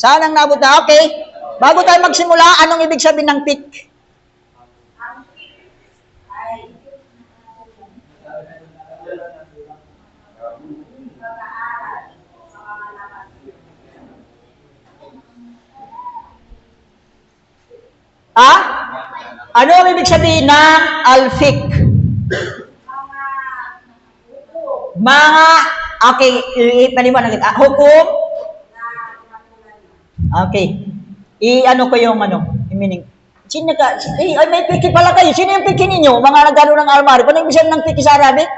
Saan ang nabot na? Okay. Bago tayo magsimula, anong ibig sabihin ng pick? Ano ang ibig sabihin ng al-fiqh? Okay, paliwanag kita. Hukom? Okay. I-ano ko yung meaning. May piki pala kayo. Sino yung piki ninyo? Mga nagano ng almari. Paano ibig sabihin ng piki sa Arabic?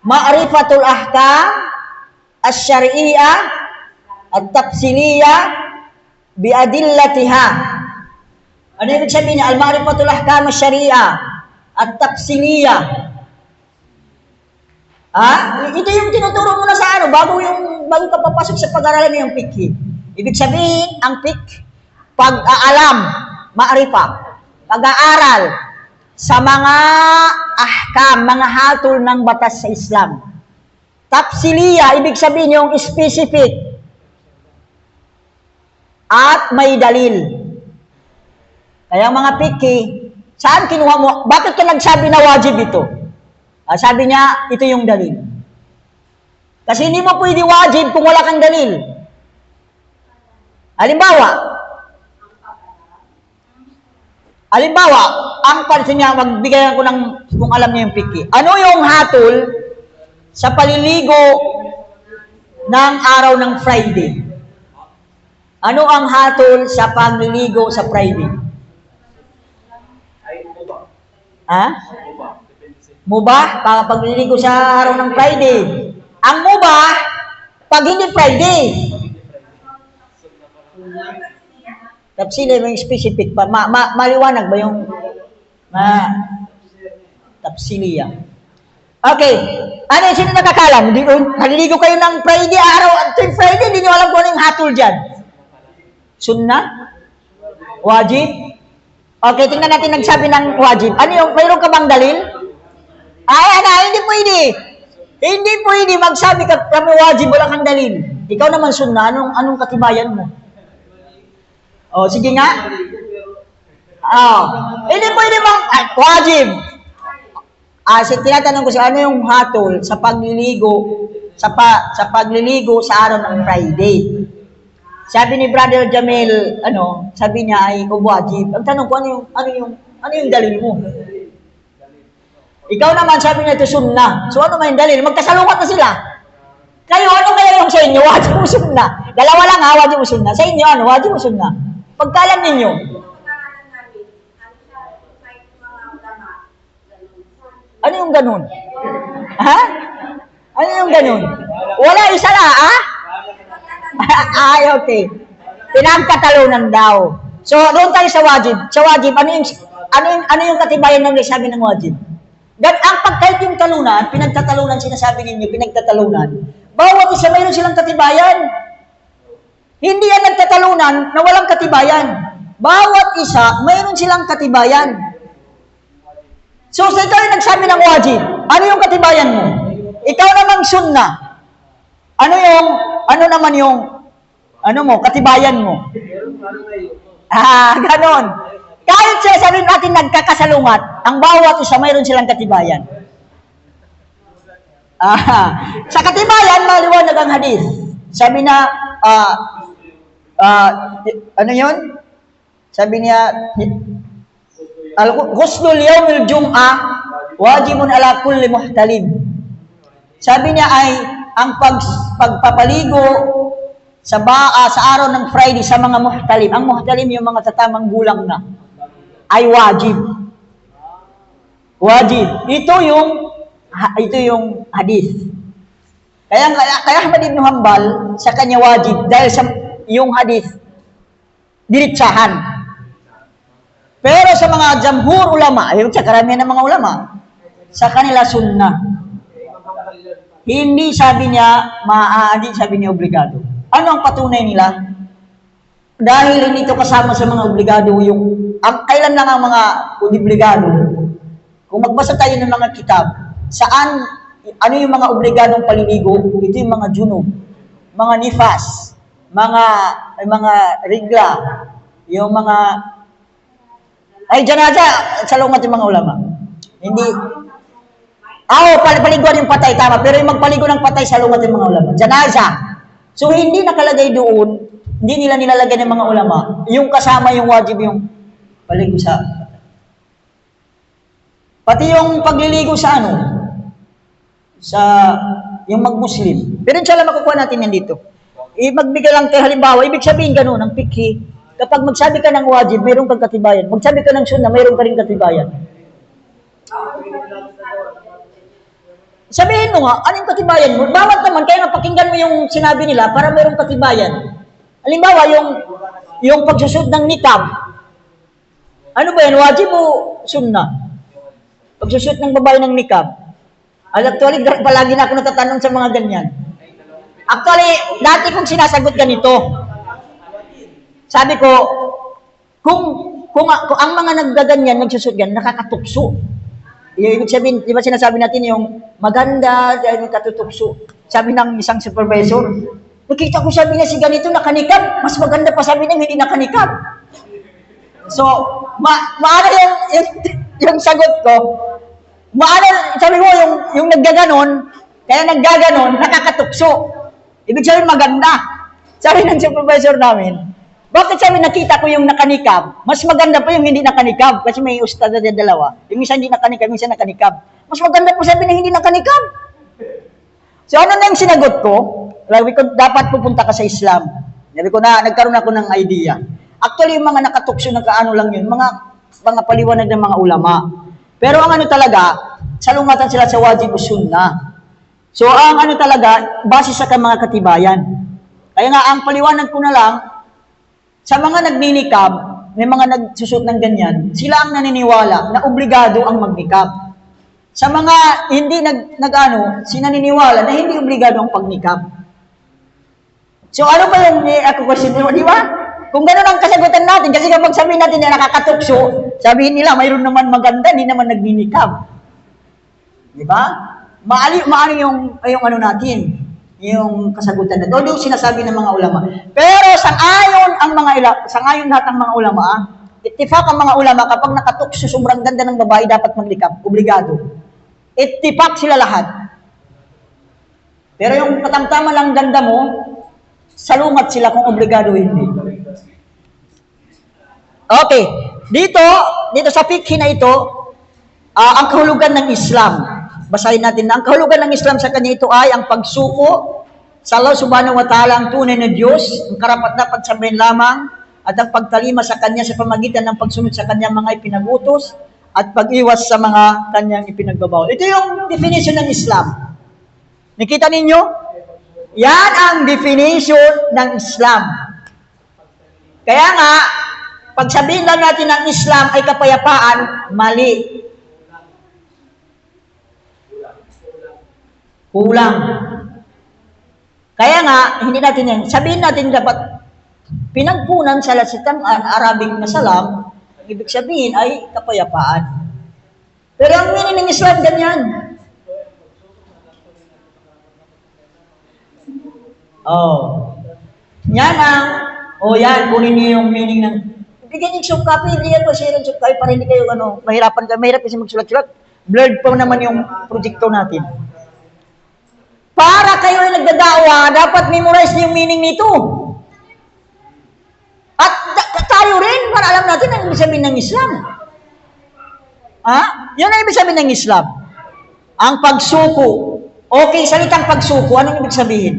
Ma'rifatul ahkam, asy-syar'iyyah, at-tafsiliyah, biadillatiha. Ano ibig sabihin niya? Al-ma'rifatul ahkam asy-syar'iyyah, at-tafsiliyah. Ito yung tinuturo mo na sa bago ka papasok sa pag-aralan ng fiqh. Ibig sabihin, ang fiqh, pag-aalam, ma'rifa, pag-aaral sa mga ahkam, mga hatol ng batas sa Islam. Tafsiliyah, ibig sabihin yung specific at may dalil. Kaya mga fiqh, saan kinuha mo? Bakit ka nagsabi na wajib ito? Sabi niya, ito yung dalil. Kasi hindi mo pwede wajib kung wala kang dalil. Halimbawa, ang pansin niya, magbigayan ko ng, kung alam niya yung fiqh. Ano yung hatol sa paliligo ng araw ng Friday? Ano ang hatol sa pagliligo sa Friday? Mubah, pagliligo sa araw ng Friday. Ang mubah, pag hindi Friday. Tafsili, may specific pa. Maliwanag ba yung tafsiliya? Okay. Sino nakakalam? Naliligo kayo ng Friday, araw. Tuwing Friday, hindi nyo alam kung ano yung hatol dyan. Sunnah? Wajib? Okay, tingnan natin nagsabi ng wajib. Mayroon ka bang dalil? Hindi pwede. Hindi pwede magsabi ka kami wajib, wala kang dalil. Ikaw naman sunnah, anong katibayan mo? Sige nga. Hindi pwede bang wajib. Tinatanong ko siya, ano yung hatol sa pagliligo sa pagliligo sa araw ng Friday? Sabi ni Brother Jamil, sabi niya ay wajib. Ang tanong ko, ano yung dalil mo? Ikaw naman, sabi niya ito sunnah. So ano may dalil? Magkasalungat na sila. Kayo, ano kaya yung sa inyo? Wajib mo sunnah. Dalawa lang wajib mo sunnah. Sa inyo, wajib mo sunnah. Pagkalan ninyo. Ano yung ganun? Ano yung ganun? Wala isa na, okay. Pinagkatalunan daw. So, doon tayo sa wajib. Sa wajib, ano yung katibayan ng sabi ng wajib? Ang pagkait yung talunan, pinagtatalunan, sinasabi ninyo, pinagtatalunan, bawat isa mayroon silang katibayan. Hindi yan nagtatalunan na walang katibayan. Bawat isa, mayroon silang katibayan. So, sa ikaw yung nagsabi ng wajib, ano yung katibayan mo? Ikaw namang sunnah. Katibayan mo? Ganon. Kahit sabihin natin nagkakasalungat, ang bawat isa mayroon silang katibayan. Sa katibayan, maliwanag ang hadith. Sabi na, Sabi niya, Ghuslul yawmil jum'ah wajibun ala kulli muhtalim. Sabi niya ay ang pagpapaligo sa araw ng Friday sa mga muhtalim. Ang muhtalim yung mga tatamang gulang na ay wajib. Wajib. Ito yung hadith. Kaya Ahmad ibn Hanbal sa kanya wajib dahil sa yung hadith diretsahan. Pero sa mga jamhur ulama, yung sa karamihan ng mga ulama, sa kanila sunnah. Hindi sabi niya obligado. Ano ang patunay nila? Dahil hindi ito kasama sa mga obligado kailan lang ang mga obligado. Kung magbasa tayo ng mga kitab, ano yung mga obligadong paliligo? Ito yung mga junub, mga nifas, mga regla, yung mga ay janaza, salungat yung mga ulama. Hindi paliguan yung patay, tama. Pero yung magpaligo ng patay, salungat yung mga ulama. Janaza. So, hindi nakalagay doon, hindi nila nilalagay ng mga ulama. Yung kasama yung wajib yung paligo sa pati yung pagliligo sa sa yung mag-Muslim. Pero inshallah makukuha natin yan dito. Magbigay lang tayo halimbawa, ibig sabihin gano'n, ng fikhi, kapag magsabi ka ng wajib, mayroon kang katibayan. Magsabi ka ng sunnah, mayroon ka rin katibayan. Sabihin mo nga, anong katibayan mo? Bawat naman, kaya nga pakinggan mo yung sinabi nila para mayroong katibayan. Halimbawa, yung pagsusud ng niqab. Ano ba yan? Wajib o sunnah? Pagsusud ng babae ng niqab. Actually, palagi na ako natatanong sa mga ganyan. Actually, dati kong sinasagot ganito. Sabi ko, kung ang mga naggaganyan, nagsusud gan, nakakatukso. Ibig sabihin, di ba sinasabi natin yung maganda, dahil katutukso. Sabi ng isang supervisor, nakita ko sabi niya si ganito nakanikab, mas maganda pa sabi niya hindi nakanikab. So, maano yung sagot ko, maano, sabi mo yung naggaganon, kaya naggaganon, nakakatukso. Ibig sabihin maganda. Sabi ng supervisor namin, bakit sabi nakita ko yung nakanikab, mas maganda pa yung hindi nakanikab, kasi may ustad na dalawa. Yung isa hindi nakanikab, yung isa nakanikab. Mas maganda po sabi na hindi nakanikab. So ano na yung sinagot ko? Sabi ko, dapat pupunta ka sa Islam. Sabi ko na, nagkaroon ako ng idea. Actually, yung mga nakatukso, nakaano lang yun, mga paliwanag ng mga ulama. Pero ang talaga, salungatan sila sa wajib o sunnah. So ang talaga, base sa mga katibayan. Kaya nga, ang paliwanag ko na lang, sa mga nagninikab, may mga nagsusot ng ganyan, sila ang naniniwala na obligado ang magnikab. Sa mga hindi sinaniniwala na hindi obligado ang pagnikab. So ano ba yung ako question mo, di ba? Kung gano'n ang kasagutan natin, kasi kapag sabihin natin na nakakatukso, sabihin nila, mayroon naman maganda, hindi naman nagninikab. Di ba? Maali yung natin, yung kasagutan na doon, yung sinasabi ng mga ulama. Pero sangayon lahat ng mga ulama, ittifaq ang mga ulama, kapag nakatukso, sobrang ganda ng babae, dapat maglikab, obligado. Ittifaq sila lahat. Pero yung katamtama lang ganda mo, salungat sila kung obligado hindi. Okay, dito sa fikhi na ito, ang kahulugan ng Islam. Basahin natin na ang kahulugan ng Islam sa kanya ito ay ang pagsuko sa Allah subhanahu wa ta'ala, ang tunay na Diyos, ang karapat-dapat sabihin lamang, at ang pagtalima sa kanya sa pamagitan ng pagsunod sa kanyang mga ipinagutos at pag-iwas sa mga kanyang ipinagbabawal. Ito yung definition ng Islam. Nakita ninyo? Yan ang definition ng Islam. Kaya nga, pag sabihin lang natin ng Islam ay kapayapaan, mali. Kulang. Kaya nga, hindi natin yan. Sabihin natin dapat pinagpunan sa salitang Arabic na salam, ibig sabihin ay kapayapaan. Pero ang meaning ng Islam ganyan. Yan, kunin niyo yung meaning ng bigyan yung soft copy, hindi yan share yung soft copy para hindi kayo mahirap kasi magsulat-sulat. Blurred pa naman yung projector natin. Para kayo ay nagdadawa, dapat memorize niyo yung meaning nito. At tayo rin, para alam natin ang ibig sabihin ng Islam. Yun ang ibig sabihin ng Islam. Ang pagsuko. Okay, salitang pagsuko, anong ibig sabihin?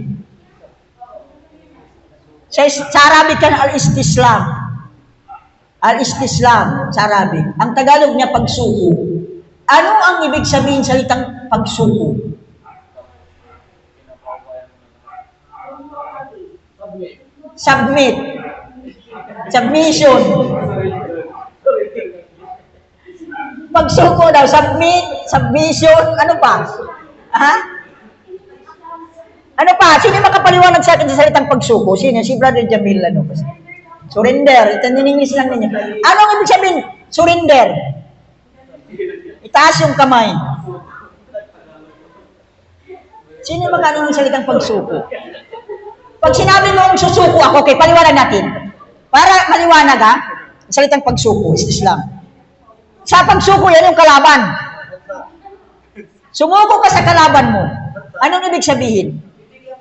Sa Arabic kan al-istislam. Al-istislam sa Arabic. Ang Tagalog niya pagsuko. Ano ang ibig sabihin salitang pagsuko? Submit. Submission. Pagsuko daw, submission, ano pa? Ano pa? Sino makapaliwanag sa akin sa salitang pagsuko? Sino? Si Brother Jamil, Surrender. Itaniningis lang ninyo. Ano ang ibig sabihin? Surrender. Itaas yung kamay. Sino makano ng salitang pagsuko? Pag sinabi mong susuko ako, okay, paliwanag natin. Para maliwanag ha, salitang pagsuko is Islam. Sa pagsuko, yan yung kalaban. Sumuko ka sa kalaban mo. Anong ibig sabihin?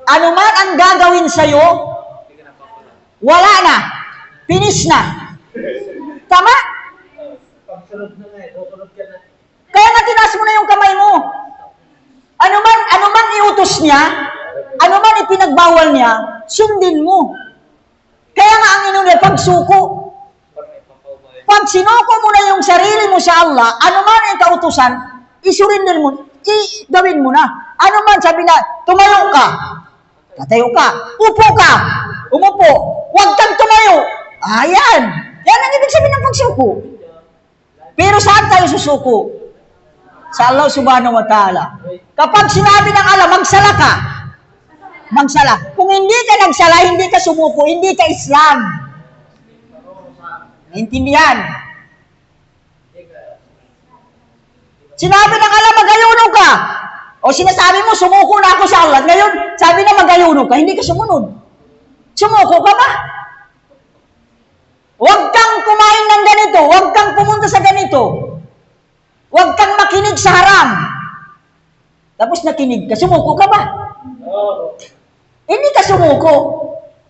Ano man ang gagawin sa'yo, wala na. Finish na. Tama? Kaya nga tinaas mo na yung kamay mo. Ano man iutos niya, ano man ipinagbawal niya, sundin mo. Kaya nga ang inunay, pagsuko. Pag sinuko mo na yung sarili mo sa Allah, ano man ang kautusan, isurrender mo, gawin mo na. Ano man sabi na, tumayo ka, tatayo ka, upo ka, umupo, huwag kang tumayo. Ayan. Yan ang ibig sabihin ng pagsuko. Pero saan tayo susuko? Sa Allah subhanahu wa ta'ala. Kapag sinabi ng Allah, magsala ka. Magsala. Kung hindi ka nagsala, hindi ka sumuko, hindi ka Islam. Intindihan. Sinabi ng Allah, magayuno ka. O sinasabi mo, sumuko na ako sa Allah. Ngayon, sabi na magayuno ka, hindi ka sumunod. Sumuko ka ba? Huwag kang kumain ng ganito. Huwag kang pumunta sa ganito. Huwag kang makinig sa haram. Tapos nakinig ka, sumuko ka ba? Hindi ka sumuko.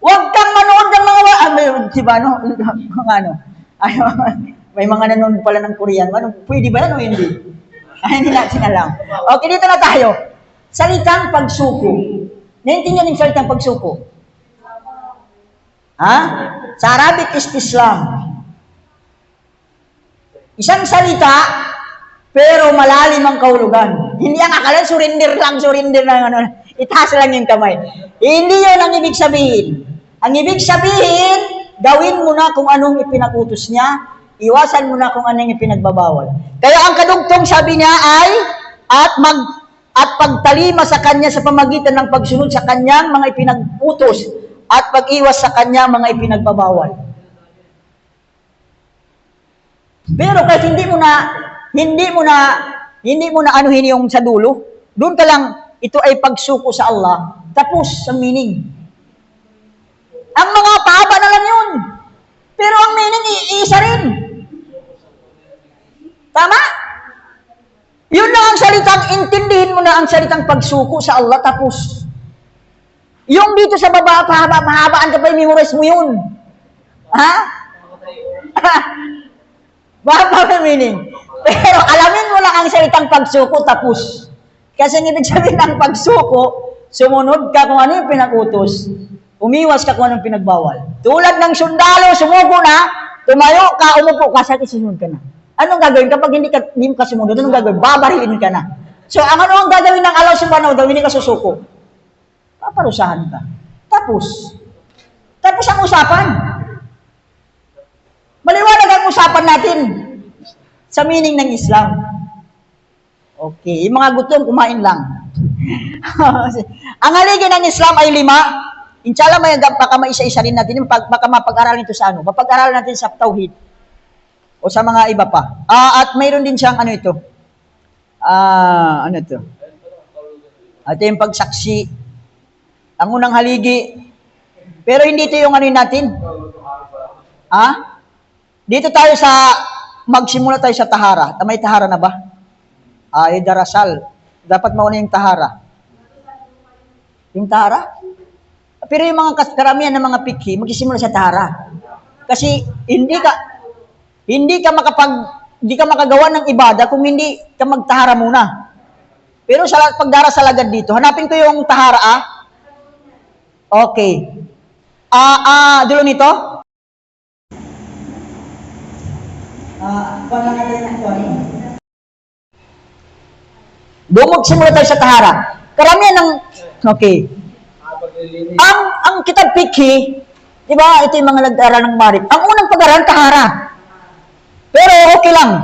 Huwag kang manood ng mga, diba, no? May mga nanonood pala ng Korean. Pwede ba yan o hindi? Hindi natin alam. Okay, dito na tayo. Salitang pagsuko. Naintindihan yung salitang pagsuko? Ha? Sa Arabic is Islam. Isang salita, pero malalim ang kahulugan. Hindi ang akala, surrender lang itaas lang yung kamay. Hindi yun ang ibig sabihin. Ang ibig sabihin, gawin mo na kung anong ipinakutos niya, iwasan mo na kung anong ipinagbabawal. Kaya ang kadugtong sabi niya ay, at pagtalima sa kanya sa pamagitan ng pagsunod sa kanyang mga ipinagutos, at pag-iwas sa kanya mga ipinagbabawal. Pero kahit hindi mo na anuhin yung sa dulo, doon ka lang, ito ay pagsuko sa Allah, tapos sa meaning. Ang mga pahaba na lang yun. Pero ang meaning, iisa rin. Tama? Yun lang ang salitang, intindihin mo na ang salitang pagsuko sa Allah, tapos. Yung dito sa baba, pahabaan ka pa, memorize mo yun. Ha? Baba ang meaning. Pero alamin mo lang ang salitang pagsuko, tapos. Kasi ang ibig sabihin ng pagsuko, sumunod ka kung ano yung pinakutos. Umiwas ka kung anong pinagbawal. Tulad ng sundalo, sumuko na, tumayo ka, umupo ka, sa susunod ka na. Anong gagawin? Kapag hindi mo ka sumunod, anong gagawin? Babarilin ka na. So, ang ano ang gagawin ng Allah subhanahu wa ta'ala, hindi ka susuko. Paparusahan ka. Tapos ang usapan. Maliwanag ang usapan natin sa meaning ng Islam. Okay, yung mga gutom, kumain lang. Ang haligi ng Islam ay 5. Inshallah, baka maisa-isa rin natin, baka mapag-aralan ito sa ano. Mapag-aralan natin sa Tauhid. O sa mga iba pa. At mayroon din siyang ano ito. Ano ito? Ito yung pagsaksi. Ang unang haligi. Pero hindi ito yung ano natin. Dito tayo magsimula tayo sa tahara. May tahara na ba? Yung darasal. Dapat mauna yung tahara. Yung tahara? Pero yung mga karamihan ng mga pikhi, magsisimula sa tahara. Kasi hindi ka makagawa ng ibada kung hindi ka magtahara muna. Pero sa pagdarasal agad dito, hanapin ko yung tahara. Okay. Dulo nito? Magsimula tayo sa tahara. Karamihan ng, okay. Ang kitab fikhi, di ba, ito yung mga nag-aaral ng Marib. Ang unang pag-aaral, tahara. Pero okay lang.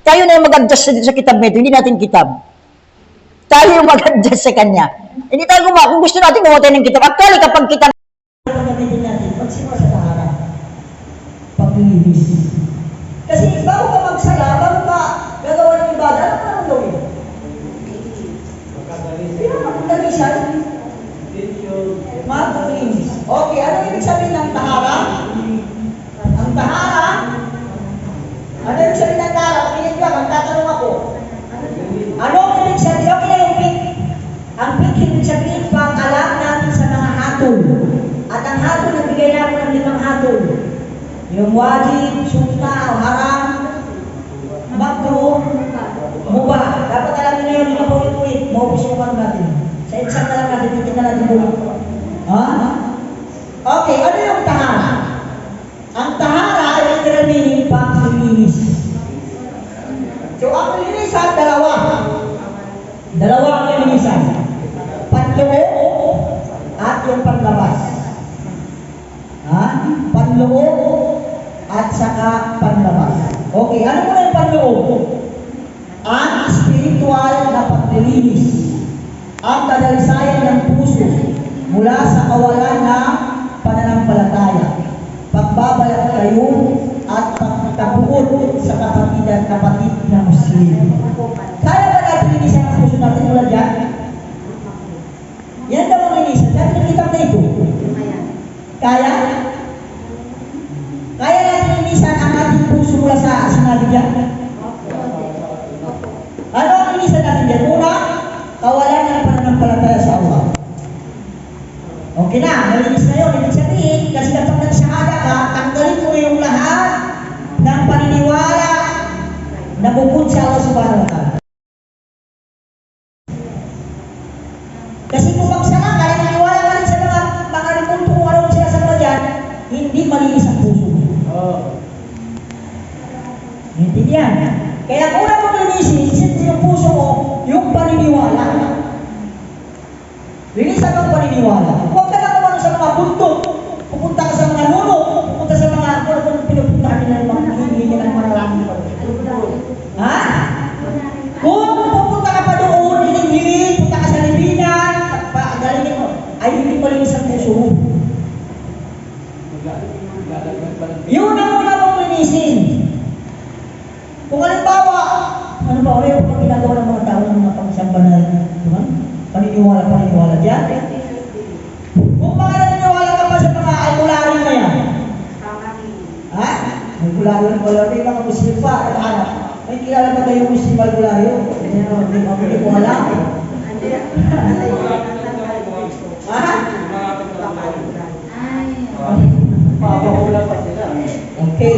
Tayo na yung mag-adjust sa kitab nito, hindi natin kitab. Tayo yung mag-adjust sa kanya. Hindi tayo kung gusto natin gumawa tayo ng kitab. Actually, kapag kitab, gamitin natin, magsimula sa tahara. Paglinis. Kasi bago ka magsala, bago ka gagawa ng ibada, ano ka nang gawin? Pero magdalisan, maglinis. Ano yung sabihin ng tara? Pinig ka, magtatanong ako. Ano ang ibig sabihin? Okay na yung pink. Ang pink ibig sabihin pang alam natin sa mga hatol. At ang hatol, nagbigay na ako ng 5 hatol. Yung wajib, sunna, o haram, makruh, mubah. Dapat alam nyo na yun, hindi na paulit-ulit. Maubos yung ano natin. Sa exam na lang natin, titignan natin ulit. Ha? Okay, ano yung tahara? Ang tahara ay literal meaning paglilinis. So, ang lilinisan, dalawa. Dalawa ang lilinisan. Panloob at yung panlabas. Ha? Panloob at saka panlabas. Okay, ano muna yung panloob? Ang spiritual na paglilinis. Ang kadalisayan ng puso mula sa kawalan ng pananampalataya. Pagbabalat kayo at pagkabuod sa kapatid na Muslim. Kaya ba natin linisan ang puso natin mula dyan? Yan daw ang linisan. Kaya nakikita na ito. Kaya? Kaya natin linisan ang ating puso mula sa sinabi dyan? Ano ang linisan natin dyan? Una, kawalan ng pananampalataya sa Allah. Okay na, malinis na yun. Ibig sabihin, kasi kapag nagsahada ka, tanggalin mo yung lahat ng paniniwala na bukod sa Allah subhanahu wa ta'ala. Kasi kung magsama ka, naniniwala ka rin sa mga ripunto kung ano sila sa mga dyan, hindi malinis ang puso. Intindihan? Kaya kung una mong linisin yung puso mo, yung paniniwala. Linisan ang paniniwala. Huwag ka na kumano sa mga bundok. Pupunta ka sa mga nuno. Pupunta sa mga kung pinupuntahan nila ng mga hihingi ng mga lalaki. Ha? Kung pupunta ka pa doon, hiling-hiling, punta ka sa libinan, galingin mo, ay hindi malinis ang puso mo. Yun ang una mong linisin. Kung halimbawa, ano ba, rin pag ginagawa ng mga tao ng mga pagsamba na, paniniwala dyan. Kung mga naniniwala ka pa sa mga albularyo na yan. Ha? Albularyo, may mga Muslim pa, anak. May kilala ba kayo Muslim albularyo? Hindi ko alam. Ha? Okay.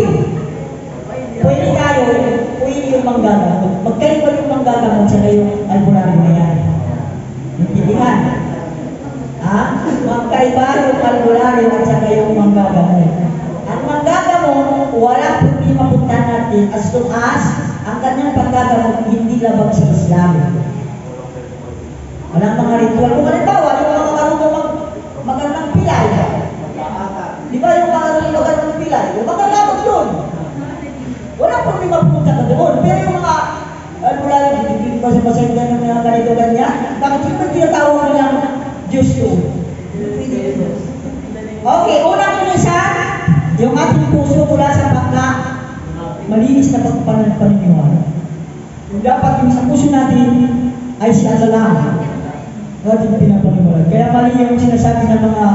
Pwede yung manggagamot. Magkaiba yung manggagamot sa yung albularyo na yan. Intindihan? Ha? Magkaiba yung albularyo at saka yung manggagamot. Ang manggagamot, walang problema puntahan natin as long as ang kanyang paggagamot hindi labag sa Islam. Walang mga ritual. Kung halimbawa, yung mga marunong magkaroon ng pilay. Di ba yung mga marunong magkaroon ng pilay? Yung magagamot yun. Walang problema pumunta ka doon. Pero yung mga albularyo, hindi basa-basa yung gano'n mga ganito-ganyan. Bakit yung tinatawag nilang Diyos yun? Okay, unang linisan, yung ating puso mula sa pagka malinis na pagpaniniwala. Yung dapat yung sa puso natin ay si Allah lang. Ating pinapaniwala. Kaya mali yung sinasabi ng mga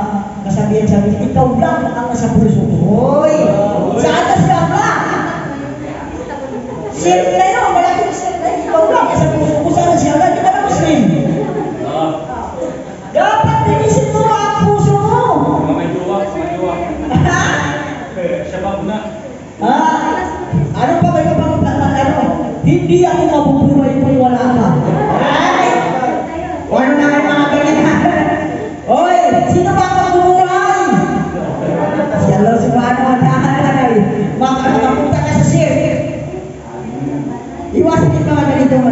kasabihan sabi, ikaw lang ang nasa puso ko. Hoy! Saan na si Allah? Siyempre na yun, malaking siyempre. Ikaw lang nasa puso ko. Saan na si Allah? Hindi ka na Muslim. Dapat linisin mo ang puso mo. May duwa. Siya ba muna? Ano pa ba yung ano? Hindi ako mabubuhay kung wala ka. Ano na kayo mga ganyan? Hoy, sino ba ang mabubuhay? Si Allah subhanahu wa ta'ala. Makapunta ka sa sir. Iwasan din mga ganitong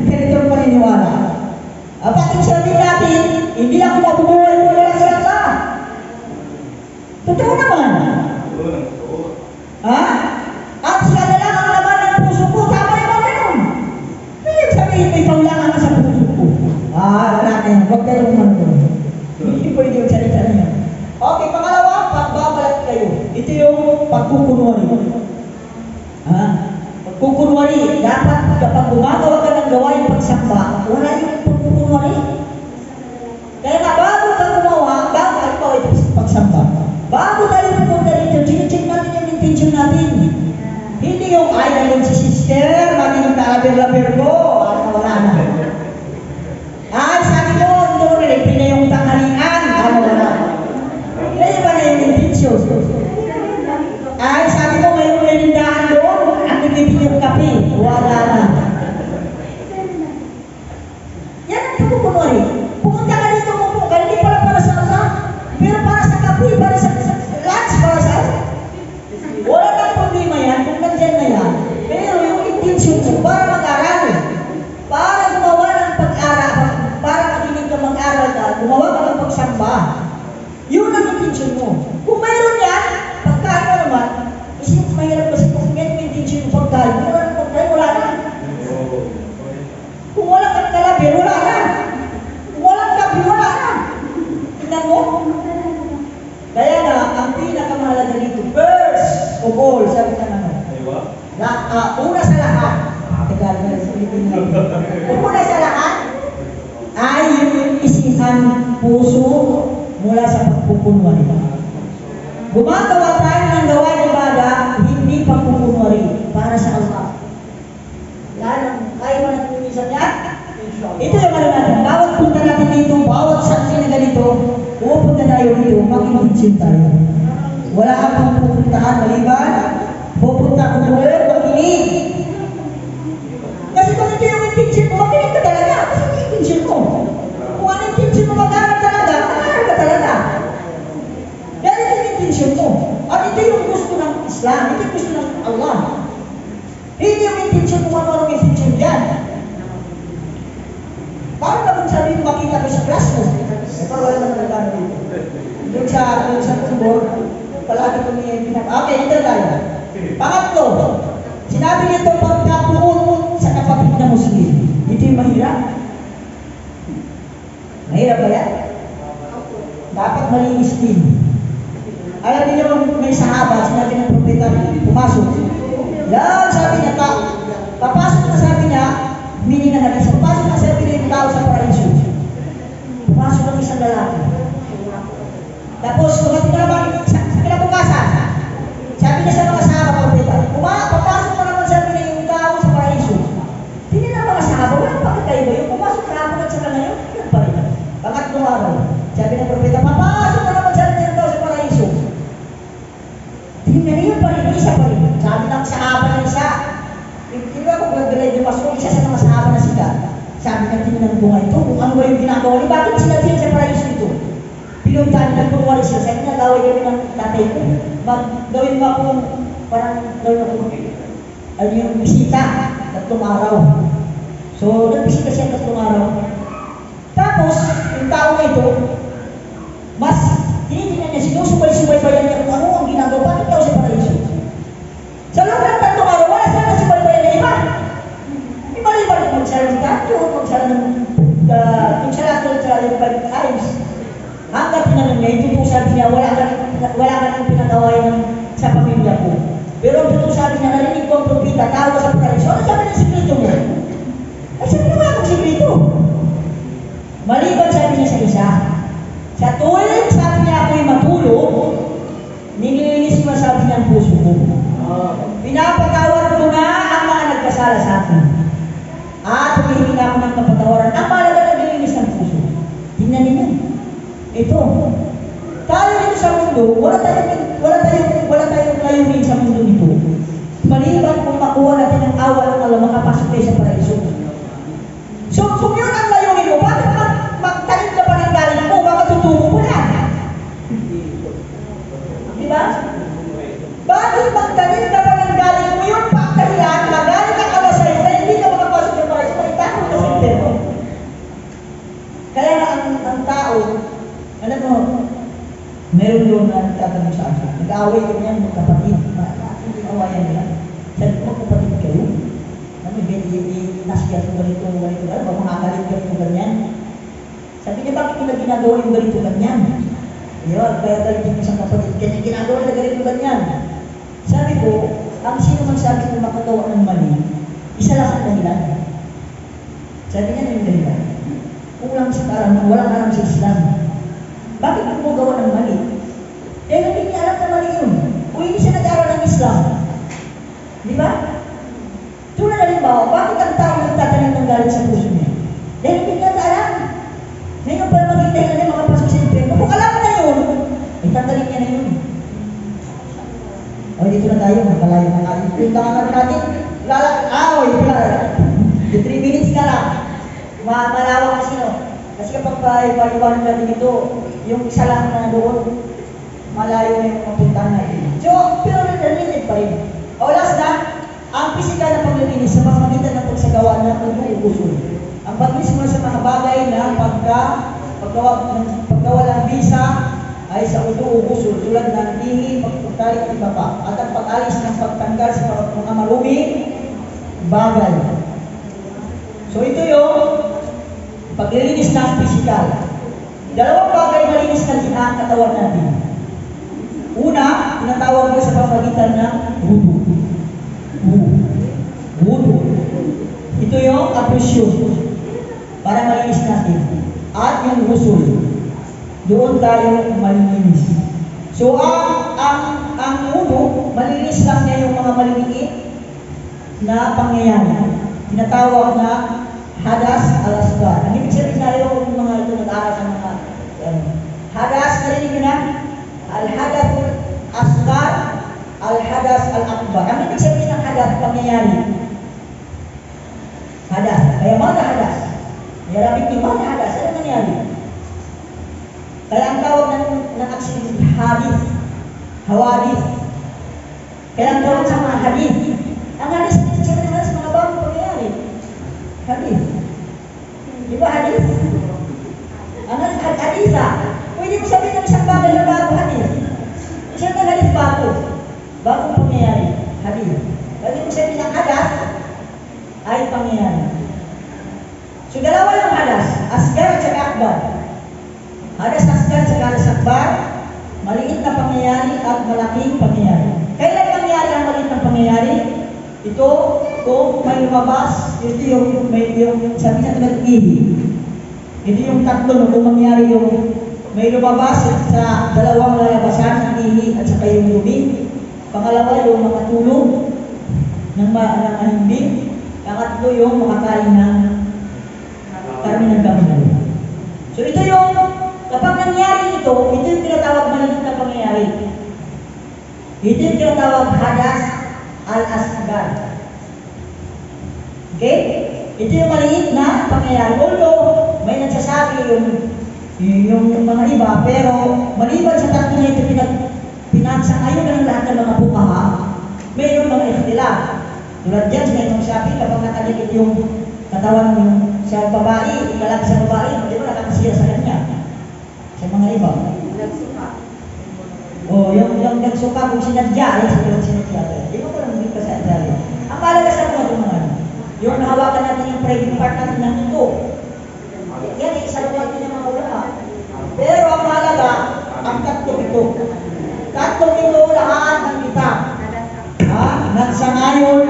ganitong paniniwala. Pati sabihin natin, hindi ako mabubuhay kung wala sa Allah. Totoo naman. Ha? At sila na lang ang laman ng puso ko. Tama naman ganun. Hindi sabihin may paulangan sa puso ko. Wala na yun. Huwag kayong manong. Hindi pwede yung salita niya. Okay, pangalawa, pagbabalat kayo. Ito yung pagkukunwari. Ha? Pagkukunwari. Dapat kapag gumagawa ka ng gawain pagsamba, wala yung pagkukunwari. Kaya nga, bago ka gumawa, bago ikaw ay pagsamba. Bago tayo pupunta dito, chinecheck natin yung intention natin. Hindi Hindi yung ay nalun si sister, maging kalaber-laber ko, wala na. Ay, sabi ko, doon rin, na yung tanghalian, wala. Kaya ba na yung intensyon? Ay, sabi ko, ngayon nalindahan doon, ang nagibig yung kape, wala na. Yan ang pagkukunwari. Pumunta ka dito mo po, hindi para sa Allah, pero para sa kape, para sa lunch, para sa wala nang problema yan kung nandyan na yan. Pero yung intention mo, para mag-aral, para gumawa ng pag-aral, para makinig ka mag-aral ka, gumawa ka ng pagsamba. Yun ang intention mo. Kung mayroon yan, pagkain mo naman, isip mahirap kasi kung yan yung intention mo pagkain, kung wala ng pagkain, wala na. Kung wala kang kalabir, wala na. Kung walang kapi, wala na. Tingnan mo. Kaya na, ang pinakamahalaga dito, first of all, sabi ka naman, una sa lahat, Tagalog na sa Pilipinas, una sa lahat, ay yung isihan puso mula sa pagpupunwari. Gumagawa tayo ng gawain ibadah, hindi pagpupunwari, para sa Allah. Yan, kaya mo natin minsan yan? Ito yung ano natin, bawat punta natin dito, bawat saan na ganito, pupunta tayo dito, makikitsin tayo. Wala akong pupuntahan maliban, pupunta ko doon, makinig. Kasi kung ito yung intention mo, makinig ka talaga. Kasi yung intention mo. Kung ano yung intention mo, mag-aral talaga, mag-aral ka talaga. Yan ito yung intention mo. At ito yung gusto ng Islam, ito yung gusto ng Allah. Hindi yung intention mo, ano yung intention yan. Paano naman sabi mo makita ko sa class mo? Ito wala naman nagano dito. Doon sa tumbor, palagi ko niya okay, ito tayo. Pangatlo, sinabi nito pagkapuon sa kapatid na Muslim. Ito yung mahirap. Mahirap ba yan? Dapat malinis din. Alam niyo may sahaba, sinabi ng propeta, pumasok. Yan, sabi niya, papasok na sabi niya, meaning na natin, papasok na sabi niya yung tao sa paraiso. Pumasok ang isang lalaki. Tapos, tumating na naman, sa kinabukasan, sabi niya sa mga sahaba, papasok na naman sabi niya yung tao sa paraiso. Hindi na mga sahaba, walang pagkakaiba yung pumasok sa hapon at saka ngayon, yun pa rin. Pangatlong araw, sabi ng propeta, papasok na naman sabi niya yung tao sa paraiso. Tingnan niyo pa rin, isa pa rin. Sabi ng sahaba ng isa, hindi ako magdalay yung pasok, isa sa mga sahaba na sila. Sabi ng tingnan bunga ito, kung ano ba yung ginagawa niyo, bakit sila din sa paraiso ito? Pinuntahan ng purwari sila, sabi na gawin kami ng tatay ko. Gawin mo akong, parang gawin ako, ano yung bisita, 3 araw. So, nagbisita siya 3 araw. Tapos, yung tao na ito, mas tinitingnan niya, sinusubay-subaybayan niya kung ano ang ginagawa, bakit daw sa paraiso? Sa loob ng 3 araw, wala sila nasubaybayan na iba. Iba-iba na magsara ng tattoo, magsara ng magsara 5 times. Hanggang tinanong niya, ito po sabi niya, wala ka nang pinagawain sa pamilya ko. Pero ito sabi niya, narinig ko ang propita, tao sa paraiso. Ano sabi ng sikreto mo? Ay, sabi niya, wala akong sikreto. Maliban sabi niya sa isa, sa tuwing sabi niya ako'y matulog, nililinis mo sabi niya ang puso ko. Pinapatawad ko na ang mga nagkasala sa akin. At humihingi na ako ng kapatawaran. Ang mahalaga na nililinis ng puso. Tingnan ninyo. Ito. Tayo dito sa mundo, wala tayong layunin sa mundo nito. Maliban kung makuha natin ang awa ng Allah, makapasok tayo sa paraiso. So, kung yun ang layunin mo, bakit magtanim ka pa ng galing mo? Baka tutubo mo na. Diba? Bakit magtanim ka pa ng galing mo yun? Pagkahiyan, magaling ang Allah sa'yo na hindi ka makapasok sa paraiso. Itakot ka sa impyerno. Kaya ang tao, alam mo, meron doon na nagtatanong sa akin. Nag-aaway ko niyan, magkapatid. Hindi awayan nila. Sabi ko, magkapatid kayo. Nasiyat ko ganito, baka makakalit ganito, ganyan. Sabi niya, bakit nila ginagawa yung ganito, ganyan? Yun, kaya galitin ko sa kapatid, ganyan ginagawa nila ganito, ganyan. Sabi ko, ang sino man sabi ko makagawa ng mali, isa lang ang dahilan. Sabi niya na yung dahilan. Kulang sa karam, walang alam sa Islam. Bakit ako gawa ng mali? Eh, hindi niya alam na mali yun. Kung hindi siya nag-aaral ng Islam. Di ba? na halimbawa, bakit ang tao nagtatanim ng galit sa puso niya? Dahil hindi niya alam. Ngayon pala maghintay na niya makapasok sa impyerno. Kung alam na yun, ay tanggalin niya na yun. O, dito na tayo, magpalayo na tayo. Yung tangan natin, yun pala. Yung 3 minutes ka lang. Malawak kasi, no? Kasi kapag paliwanag natin ito, yung isa lang na doon, malayo na yung mapuntahan natin. So, pero nalilit pa rin. O, last na, ang pisikal na paglilinis sa pamamagitan ng pagsagawa ng pag-uusol. Ang paglinis mula sa mga bagay na paggawa ng visa ay sa uso-uso tulad ng tingin, pagtutalik at iba pa. At ang pag-alis ng pagtanggal sa mga maruming bagay. So ito yung paglilinis ng pisikal. Dalawang bagay malinis na ang katawan natin. Una, tinatawag ko sa pamamagitan ng wudu. Wudu. Ito yung ablusyon para malinis natin. At yung husul. Doon tayo malinis. So, ang wudu, malinis lang niya yung mga maliliit na pangyayari. Tinatawag na hadas al-asgar. Ang ibig sabihin na yung mga ito nag-aaral sa mga hadas, narinig nyo na? Al-hadathul asgar, al-hadas al-akbar. Ang ibig sabihin ng hadas, pangyayari. Hadas. Kaya mana hadas? Yarabik yung mana hadas? Ano nangyari? Kaya ang tawag ng aksidente, hadith, hawadith. Kaya ang tawag sa mga hadith. Ang hadith, sabi naman sa mga bagong pangyayari. Hadith. Di ba hadith? Ang haditha. Pwede mo sabihin ng isang bagay na bago hadith. Isang na hadith bago. Bagong pangyayari. Hadith. Pwede mo sabihin ng hadas ay pangyayari. So dalawa yung hadas. Asgar at saka akbar. Hadas asgar sa hadas akbar, maliit na pangyayari at malaking pangyayari. Kailan pangyayari ang maliit na pangyayari? Ito, kung may lumabas, ito yung sabi natin ng ihi. Ito yung tatlo, kung mangyari yung may lumabas sa dalawang lalabasan, ng ihi at saka yung dumi. Pangalawa, yung mga tulog ng animbing. Pangatlo, yung makakain ng karne ng gamay. So ito yung kapag nangyari ito yung tinatawag maliit na pangyayari. Ito yung tinatawag hadas al-asgar. Okay? Ito yung maliit na pangyayari. Although, may nagsasabi yung mga iba, pero maliban sa tatlo na ito pinagsangayon na ng lahat ng mga bukaha, mayroon mga ikhtilaf. Tulad dyan, sa itong sabi, kapag nakadikit yung katawan yung sa babae, lalaki sa babae, di ba nakakasiya sa kanya? Sa mga iba. Yung nagsuka kung sinadya, ay sinadya. Di ba ko lang hindi ka sa adali? Ang malaga sa mga tumangan, yung nahawakan natin yung private part natin ng ito. Yan, isa luwag din yung mga ulaha. Pero ang malaga, ang tatlong ito. Tatlong ito lahat ng kita. Nagsangayon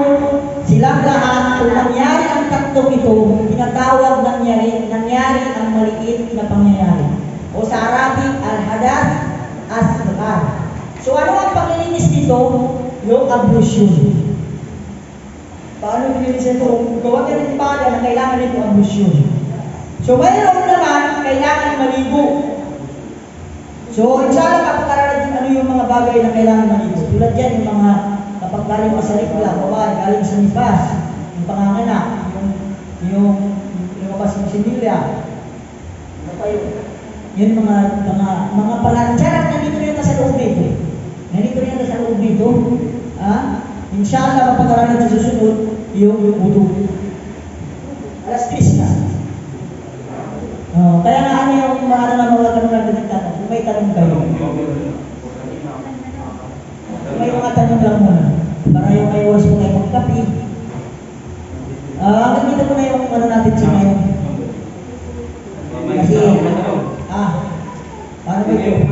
silang lahat kung nangyari ang tatlong ito, tinatawag nangyari ang maliit na pangyayari. O sa Arabic, al-hadas as-asgar. So ano ang paglilinis dito? Yung ablusyon. Paano nilinis ito? Gawa ka ng ibadah na kailangan nito ablusyon. So mayroon naman, kailangan maligo. So inshallah kapag-aralan din ano yung mga bagay na kailangan maligo. Tulad yan yung mga kapag galing ka sa rikla, babae, galing sa nifas, yung panganganak, yung lumabas ng sinilya. Ano pa yun? Yun mga palansarat na dito rin sa loob dito. Nandito rin sa loob dito. Inshallah, kapag-aralan sa susunod, yung wudu. Alas 3 na. Kaya nga ano yung mga tanong natin nagtanong. Kung may tanong kayo. May mga tanong lang muna. Para yung may oras mo kayo magkapi. Hanggang dito po na yung ano natin sa ngayon. Kasi, paano ba ito?